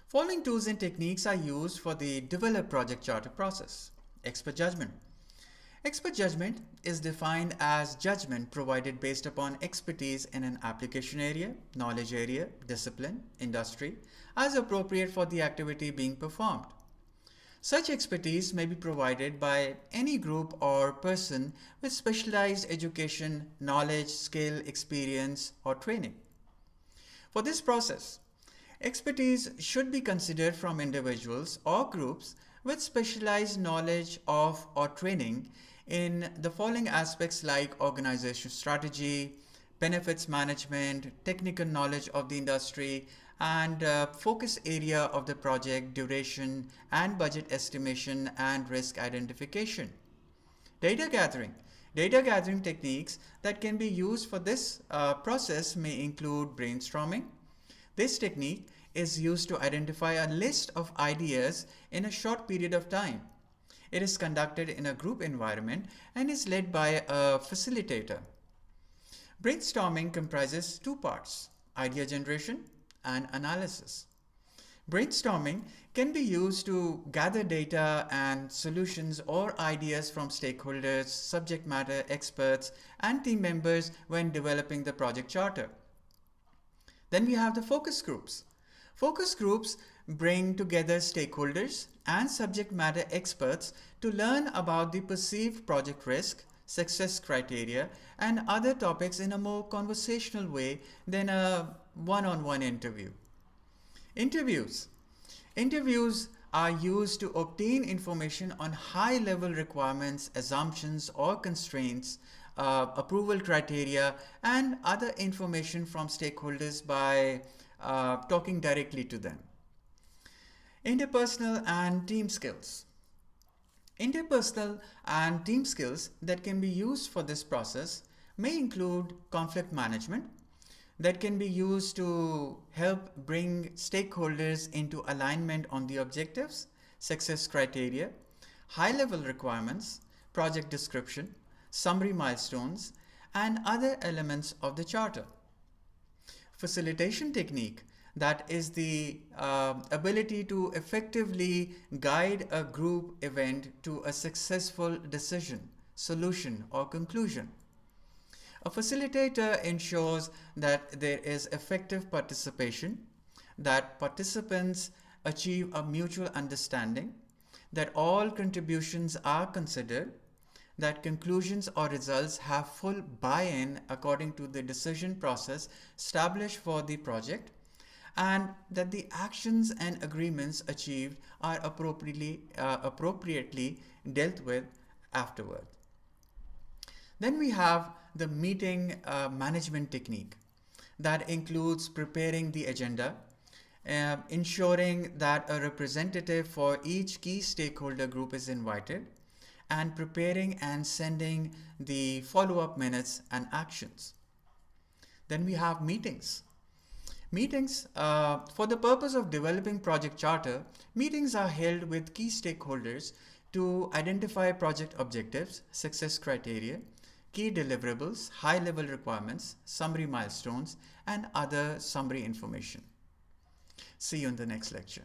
Following tools and techniques are used for the develop project charter process. Expert judgment. Expert judgment is defined as judgment provided based upon expertise in an application area, knowledge area, discipline, industry, as appropriate for the activity being performed. Such expertise may be provided by any group or person with specialized education, knowledge, skill, experience, or training. For this process, expertise should be considered from individuals or groups with specialized knowledge of or training in the following aspects like organization strategy, benefits management, technical knowledge of the industry, and focus area of the project, duration, and budget estimation and risk identification. Data gathering. Data gathering techniques that can be used for this process may include brainstorming. This technique is used to identify a list of ideas in a short period of time. It is conducted in a group environment and is led by a facilitator. Brainstorming comprises two parts, idea generation and analysis. Brainstorming can be used to gather data and solutions or ideas from stakeholders, subject matter experts, and team members when developing the project charter. Then we have the focus groups. Focus groups bring together stakeholders and subject matter experts to learn about the perceived project risk, success criteria, and other topics in a more conversational way than a one-on-one interview. Interviews. Interviews are used to obtain information on high-level requirements, assumptions or constraints, approval criteria, and other information from stakeholders by talking directly to them. Interpersonal and team skills. Interpersonal and team skills that can be used for this process may include conflict management, that can be used to help bring stakeholders into alignment on the objectives, success criteria, high-level requirements, project description, summary milestones, and other elements of the charter. Facilitation technique, that is the ability to effectively guide a group event to a successful decision, solution, or conclusion. A facilitator ensures that there is effective participation, that participants achieve a mutual understanding, that all contributions are considered, that conclusions or results have full buy-in according to the decision process established for the project, and that the actions and agreements achieved are appropriately dealt with afterward. Then we have the meeting management technique that includes preparing the agenda, ensuring that a representative for each key stakeholder group is invited, and preparing and sending the follow-up minutes and actions. Then we have meetings. Meetings, for the purpose of developing project charter, meetings are held with key stakeholders to identify project objectives, success criteria, key deliverables, high-level requirements, summary milestones, and other summary information. See you in the next lecture.